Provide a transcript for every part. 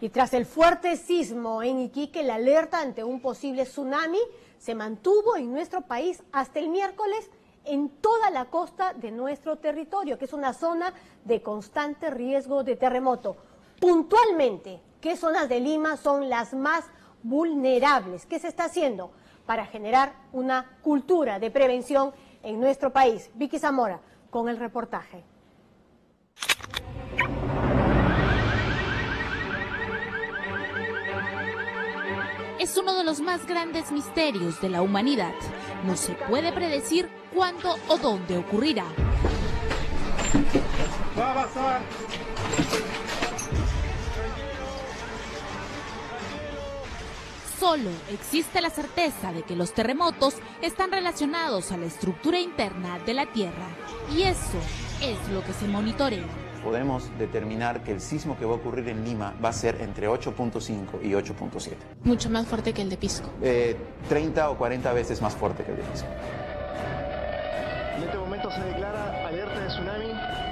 Y tras el fuerte sismo en Iquique, la alerta ante un posible tsunami se mantuvo en nuestro país hasta el miércoles en toda la costa de nuestro territorio, que es una zona de constante riesgo de terremoto. Puntualmente, ¿qué zonas de Lima son las más vulnerables? ¿Qué se está haciendo para generar una cultura de prevención en nuestro país? Vicky Zamora, con el reportaje. Es uno de los más grandes misterios de la humanidad. No se puede predecir cuándo o dónde ocurrirá. Va a pasar. Solo existe la certeza de que los terremotos están relacionados a la estructura interna de la Tierra. Y eso es lo que se monitorea. Podemos determinar que el sismo que va a ocurrir en Lima va a ser entre 8.5 y 8.7. Mucho más fuerte que el de Pisco. 30 o 40 veces más fuerte que el de Pisco. En este momento se declara alerta de tsunami.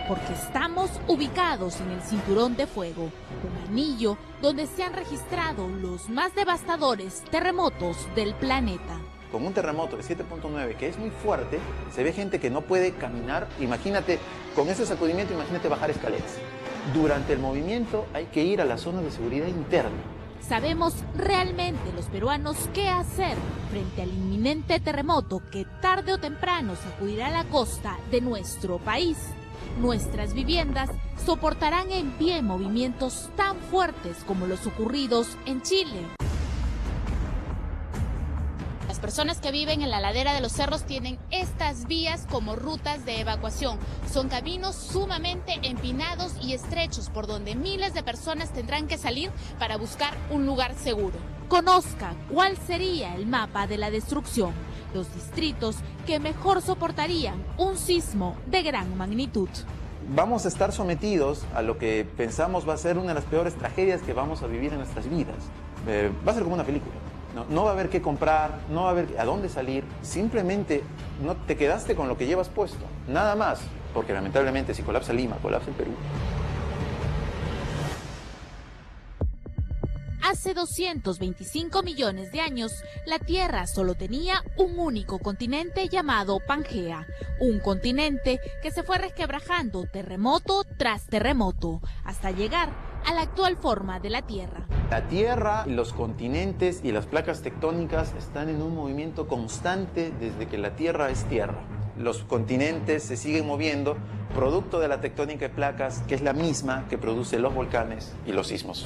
Porque estamos ubicados en el cinturón de fuego, un anillo donde se han registrado los más devastadores terremotos del planeta. Con un terremoto de 7.9 que es muy fuerte, se ve gente que no puede caminar. Imagínate, con ese sacudimiento, imagínate bajar escaleras. Durante el movimiento hay que ir a la zona de seguridad interna. ¿Sabemos realmente los peruanos qué hacer frente al inminente terremoto que tarde o temprano sacudirá la costa de nuestro país? Nuestras viviendas soportarán en pie movimientos tan fuertes como los ocurridos en Chile. Las personas que viven en la ladera de los cerros tienen estas vías como rutas de evacuación. Son caminos sumamente empinados y estrechos por donde miles de personas tendrán que salir para buscar un lugar seguro. Conozca cuál sería el mapa de la destrucción, los distritos que mejor soportarían un sismo de gran magnitud. Vamos a estar sometidos a lo que pensamos va a ser una de las peores tragedias que vamos a vivir en nuestras vidas. Va a ser como una película. No va a haber qué comprar, no va a haber a dónde salir, simplemente no te quedaste con lo que llevas puesto, nada más, porque lamentablemente si colapsa Lima, colapsa el Perú. Hace 225 millones de años, la Tierra solo tenía un único continente llamado Pangea, un continente que se fue resquebrajando terremoto tras terremoto, hasta llegar a la actual forma de la Tierra. La Tierra, los continentes y las placas tectónicas están en un movimiento constante desde que la Tierra es Tierra. Los continentes se siguen moviendo, producto de la tectónica de placas, que es la misma que produce los volcanes y los sismos.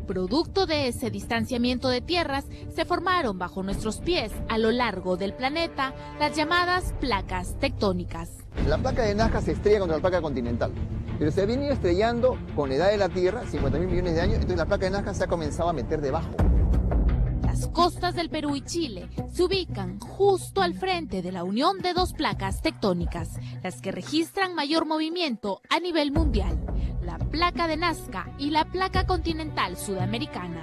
Producto de ese distanciamiento de tierras, se formaron bajo nuestros pies a lo largo del planeta las llamadas placas tectónicas. La placa de Nazca se estrella contra la placa continental, pero se ha venido estrellando con la edad de la Tierra, 50.000 millones de años, entonces la placa de Nazca se ha comenzado a meter debajo. Las costas del Perú y Chile se ubican justo al frente de la unión de dos placas tectónicas, las que registran mayor movimiento a nivel mundial, la placa de Nazca y la placa continental sudamericana,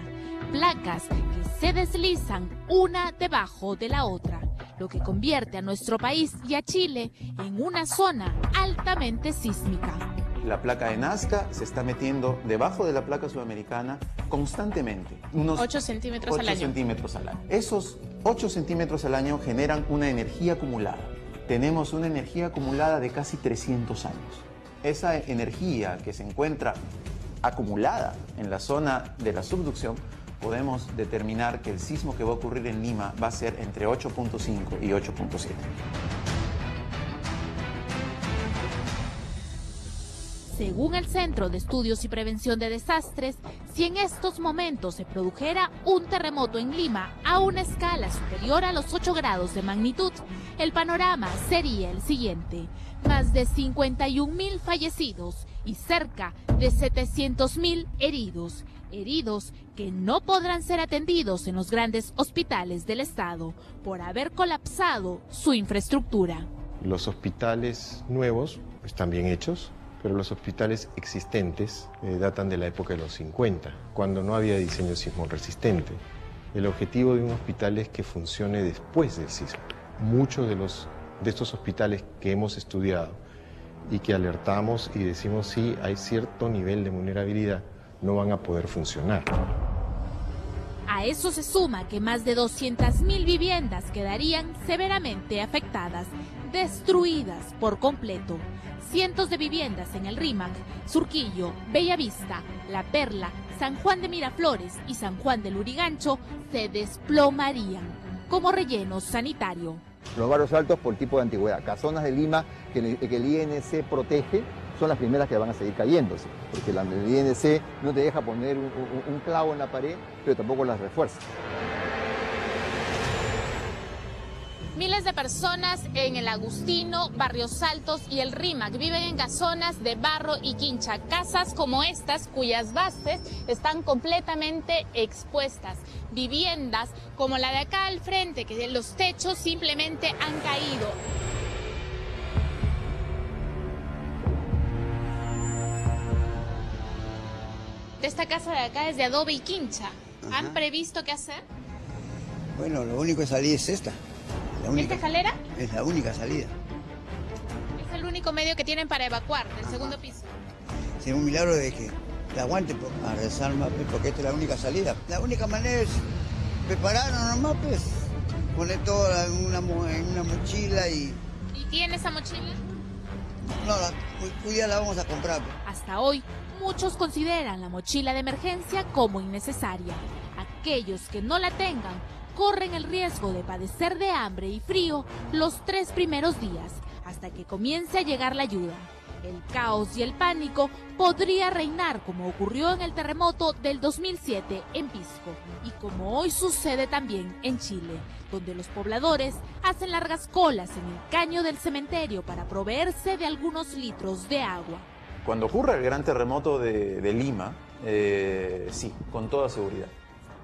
placas que se deslizan una debajo de la otra, lo que convierte a nuestro país y a Chile en una zona altamente sísmica. La placa de Nazca se está metiendo debajo de la placa sudamericana constantemente. Unos 8 centímetros al año. 8 centímetros al año. Esos 8 centímetros al año generan una energía acumulada. Tenemos una energía acumulada de casi 300 años. Esa energía que se encuentra acumulada en la zona de la subducción, podemos determinar que el sismo que va a ocurrir en Lima va a ser entre 8.5 y 8.7. Según el Centro de Estudios y Prevención de Desastres, si en estos momentos se produjera un terremoto en Lima a una escala superior a los 8 grados de magnitud, el panorama sería el siguiente: más de 51.000 fallecidos y cerca de 700.000 heridos. Heridos que no podrán ser atendidos en los grandes hospitales del Estado por haber colapsado su infraestructura. Los hospitales nuevos están bien hechos, pero los hospitales existentes datan de la época de los 50, cuando no había diseño sismo resistente. El objetivo de un hospital es que funcione después del sismo. Muchos de estos hospitales que hemos estudiado y que alertamos y decimos sí, hay cierto nivel de vulnerabilidad, no van a poder funcionar. A eso se suma que más de 200.000 viviendas quedarían severamente afectadas, destruidas por completo. Cientos de viviendas en el Rímac, Surquillo, Bellavista, La Perla, San Juan de Miraflores y San Juan del Lurigancho se desplomarían como relleno sanitario. Los barrios altos por tipo de antigüedad. Casonas de Lima que el INC protege son las primeras que van a seguir cayéndose, porque el INC no te deja poner un clavo en la pared, pero tampoco las refuerza. Miles de personas en el Agustino, Barrios Altos y el Rímac viven en casonas de barro y quincha, casas como estas cuyas bases están completamente expuestas, viviendas como la de acá al frente, que los techos simplemente han caído. Esta casa de acá es de adobe y quincha. ¿Han previsto qué hacer? Bueno, lo único que salida es esta. ¿Esta escalera? Es la única salida. Es el único medio que tienen para evacuar del segundo piso. Es un milagro de que la aguante a rezar más, porque esta es la única salida. La única manera es prepararnos nomás, pues. Poner todo en una mochila y... ¿Y tiene esa mochila? No, ya la vamos a comprar. Hasta hoy, muchos consideran la mochila de emergencia como innecesaria. Aquellos que no la tengan corren el riesgo de padecer de hambre y frío los 3 primeros días, hasta que comience a llegar la ayuda. El caos y el pánico podría reinar como ocurrió en el terremoto del 2007 en Pisco y como hoy sucede también en Chile, donde los pobladores hacen largas colas en el caño del cementerio para proveerse de algunos litros de agua. Cuando ocurra el gran terremoto de Lima, sí, con toda seguridad.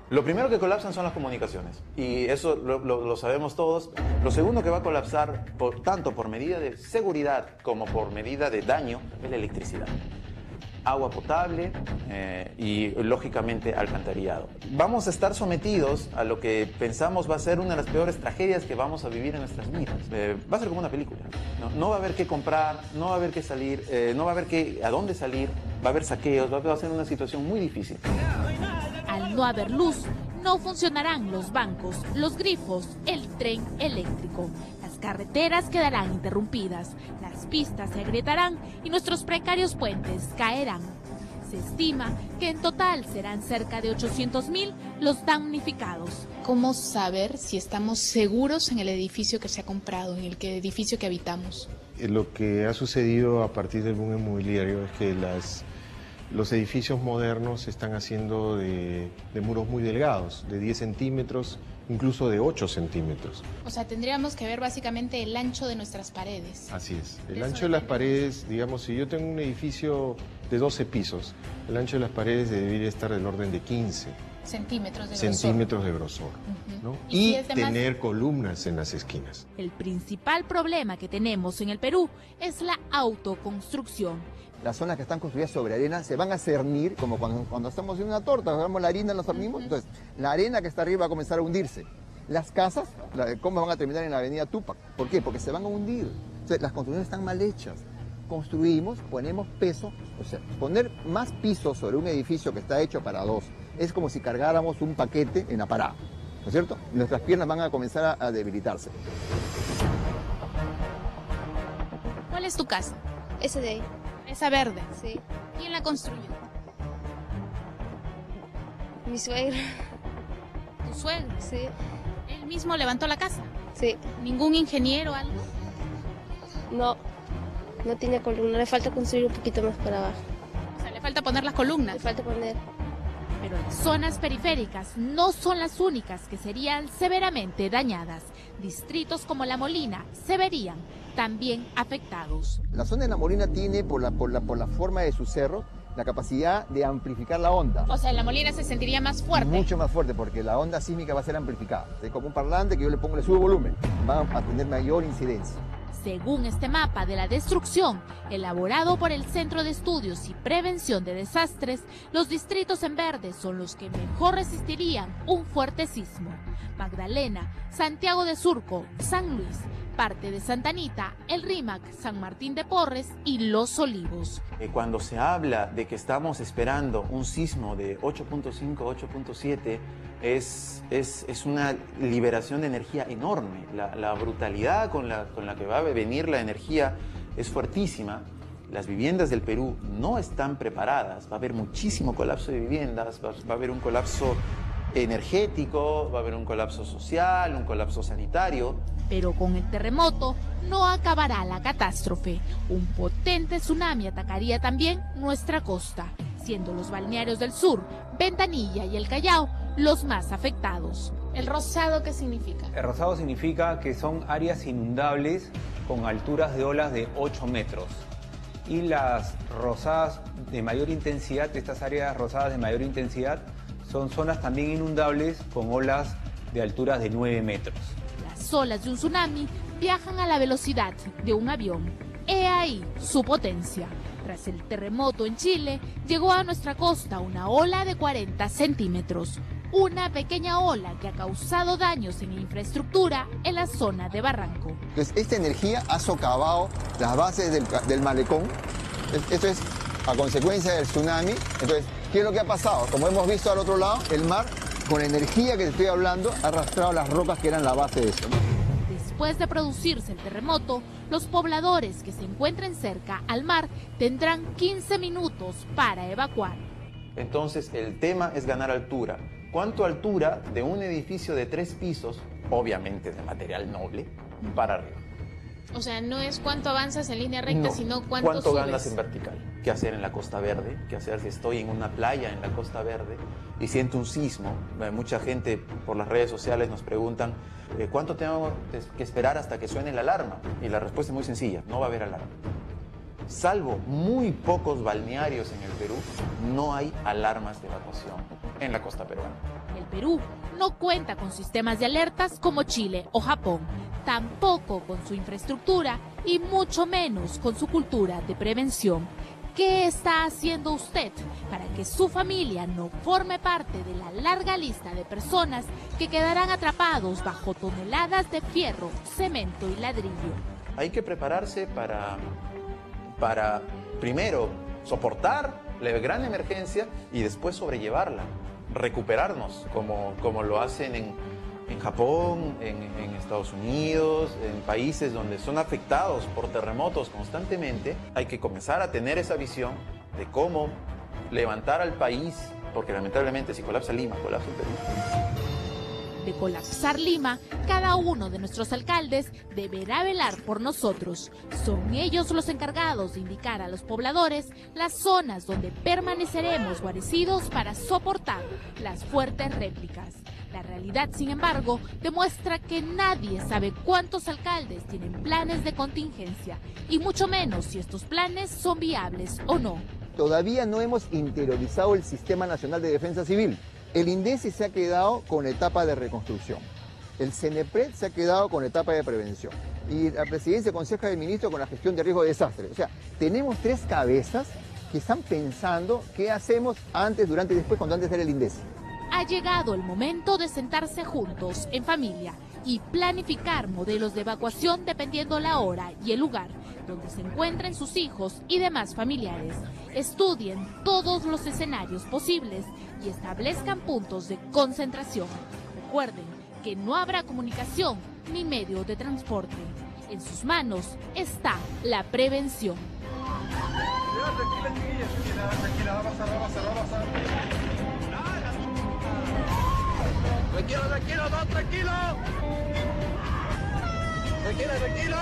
Lo primero que colapsan son las comunicaciones, y eso lo sabemos todos. Lo segundo que va a colapsar, tanto por medida de seguridad como por medida de daño, es la electricidad. Agua potable y, lógicamente, alcantarillado. Vamos a estar sometidos a lo que pensamos va a ser una de las peores tragedias que vamos a vivir en nuestras vidas. Va a ser como una película. No va a haber qué comprar, no va a haber qué salir, no va a haber a dónde salir, va a haber saqueos, va a ser una situación muy difícil. Al no haber luz, no funcionarán los bancos, los grifos, el tren eléctrico. Las carreteras quedarán interrumpidas, las pistas se agrietarán y nuestros precarios puentes caerán. Se estima que en total serán cerca de 800.000 los damnificados. ¿Cómo saber si estamos seguros en el edificio que se ha comprado, en el edificio que habitamos? Lo que ha sucedido a partir del boom inmobiliario es que los edificios modernos se están haciendo de muros muy delgados, de 10 centímetros, incluso de 8 centímetros. O sea, tendríamos que ver básicamente el ancho de nuestras paredes. Así es. El ancho de las paredes, digamos, si yo tengo un edificio de 12 pisos, el ancho de las paredes debería estar del orden de 15 centímetros de grosor. ¿no? Y Y tener columnas en las esquinas. El principal problema que tenemos en el Perú es la autoconstrucción. Las zonas que están construidas sobre arena se van a cernir, como cuando estamos en una torta, agarramos la harina, nos cernimos, entonces la arena que está arriba va a comenzar a hundirse. Las casas, ¿cómo van a terminar en la avenida Túpac? ¿Por qué? Porque se van a hundir. Entonces, las construcciones están mal hechas. Construimos, ponemos peso, o sea, poner más piso sobre un edificio que está hecho para 2 es como si cargáramos un paquete en la parada, ¿no es cierto? Nuestras piernas van a comenzar a debilitarse. ¿Cuál es tu casa? Ese de ahí. Esa verde. Sí. ¿Quién la construyó? Mi suegra. ¿Tu suegro? Sí. ¿Él mismo levantó la casa? Sí. ¿Ningún ingeniero o algo? No. No tiene columna. Le falta construir un poquito más para abajo. O sea, le falta poner las columnas. Le falta poner. Pero las zonas periféricas no son las únicas que serían severamente dañadas. Distritos como La Molina se verían también afectados. La zona de La Molina tiene, por la forma de sus cerros, la capacidad de amplificar la onda. O sea, en La Molina se sentiría más fuerte. Mucho más fuerte, porque la onda sísmica va a ser amplificada. Es como un parlante que yo le subo volumen, va a tener mayor incidencia. Según este mapa de la destrucción, elaborado por el Centro de Estudios y Prevención de Desastres, los distritos en verde son los que mejor resistirían un fuerte sismo. Magdalena, Santiago de Surco, San Luis, parte de Santa Anita, el RIMAC, San Martín de Porres y Los Olivos. Cuando se habla de que estamos esperando un sismo de 8.5, 8.7, es una liberación de energía enorme. La brutalidad con la que va a venir la energía es fuertísima. Las viviendas del Perú no están preparadas. Va a haber muchísimo colapso de viviendas, va a haber un colapso energético, va a haber un colapso social, un colapso sanitario. Pero con el terremoto no acabará la catástrofe. Un potente tsunami atacaría también nuestra costa, siendo los balnearios del sur, Ventanilla y el Callao, los más afectados. ¿El rosado qué significa? El rosado significa que son áreas inundables con alturas de olas de 8 metros. Y las rosadas de mayor intensidad, estas áreas rosadas de mayor intensidad, son zonas también inundables con olas de alturas de 9 metros. Las olas de un tsunami viajan a la velocidad de un avión. He ahí su potencia. Tras el terremoto en Chile, llegó a nuestra costa una ola de 40 centímetros. Una pequeña ola que ha causado daños en la infraestructura en la zona de Barranco. Entonces, esta energía ha socavado las bases del malecón. Esto es a consecuencia del tsunami. Entonces, ¿qué es lo que ha pasado? Como hemos visto al otro lado, el mar, con la energía que te estoy hablando, ha arrastrado las rocas que eran la base de eso, ¿no? Después de producirse el terremoto, los pobladores que se encuentren cerca al mar tendrán 15 minutos para evacuar. Entonces, el tema es ganar altura. ¿Cuánto altura de un edificio de 3 pisos, obviamente de material noble, para arriba? O sea, no es cuánto avanzas en línea recta, No, sino cuánto subes. ganas en vertical. ¿Qué hacer en la Costa Verde? ¿Qué hacer si estoy en una playa en la Costa Verde y siento un sismo? Mucha gente por las redes sociales nos preguntan ¿cuánto tengo que esperar hasta que suene la alarma? Y la respuesta es muy sencilla, no va a haber alarma. Salvo muy pocos balnearios en el Perú, no hay alarmas de evacuación en la costa peruana. El Perú no cuenta con sistemas de alertas como Chile o Japón, tampoco con su infraestructura y mucho menos con su cultura de prevención. ¿Qué está haciendo usted para que su familia no forme parte de la larga lista de personas que quedarán atrapados bajo toneladas de fierro, cemento y ladrillo? Hay que prepararse para primero soportar la gran emergencia y después sobrellevarla, recuperarnos como lo hacen en Japón, en Estados Unidos, en países donde son afectados por terremotos constantemente. Hay que comenzar a tener esa visión de cómo levantar al país, porque lamentablemente si colapsa Lima, colapsa el Perú. De colapsar Lima, cada uno de nuestros alcaldes deberá velar por nosotros. Son ellos los encargados de indicar a los pobladores las zonas donde permaneceremos guarecidos para soportar las fuertes réplicas. La realidad, sin embargo, demuestra que nadie sabe cuántos alcaldes tienen planes de contingencia y mucho menos si estos planes son viables o no. Todavía no hemos interiorizado el Sistema Nacional de Defensa Civil. El INDECI se ha quedado con etapa de reconstrucción. El CENEPRED se ha quedado con etapa de prevención. Y la Presidencia Conseja del Ministro con la gestión de riesgo de desastre. O sea, tenemos 3 cabezas que están pensando qué hacemos antes, durante y después, cuando antes era el INDECI. Ha llegado el momento de sentarse juntos, en familia, y planificar modelos de evacuación dependiendo la hora y el lugar donde se encuentren sus hijos y demás familiares. Estudien todos los escenarios posibles y establezcan puntos de concentración. Recuerden que no habrá comunicación ni medio de transporte. En sus manos está la prevención. Tranquilo, tranquilo, no, tranquilo. Tranquilo, tranquilo.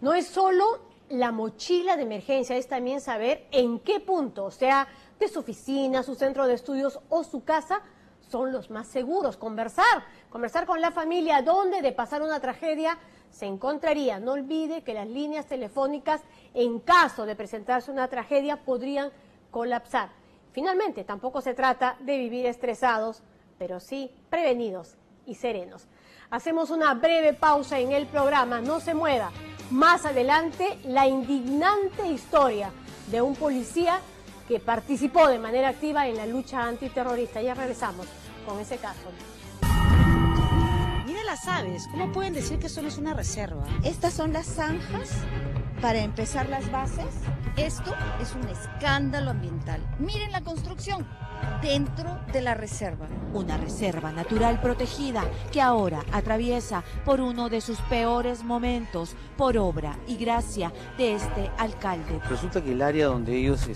No es solo la mochila de emergencia, es también saber en qué punto, o sea, de su oficina, su centro de estudios o su casa, son los más seguros. Conversar con la familia, donde de pasar una tragedia se encontraría. No olvide que las líneas telefónicas, en caso de presentarse una tragedia, podrían colapsar. Finalmente, tampoco se trata de vivir estresados, pero sí prevenidos y serenos. Hacemos una breve pausa en el programa, no se mueva. Más adelante, la indignante historia de un policía que participó de manera activa en la lucha antiterrorista. Ya regresamos con ese caso. Mire la la sabes. ¿Cómo pueden decir que eso no es una reserva? Estas son las zanjas para empezar las bases. Esto es un escándalo ambiental. Miren la construcción dentro de la reserva. Una reserva natural protegida que ahora atraviesa por uno de sus peores momentos por obra y gracia de este alcalde. Resulta que el área donde ellos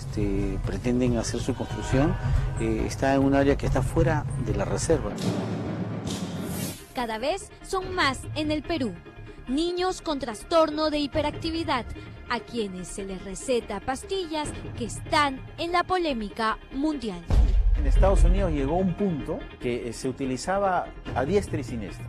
pretenden hacer su construcción está en un área que está fuera de la reserva. Cada vez son más en el Perú. Niños con trastorno de hiperactividad, a quienes se les receta pastillas que están en la polémica mundial. En Estados Unidos llegó un punto que se utilizaba a diestra y siniestra.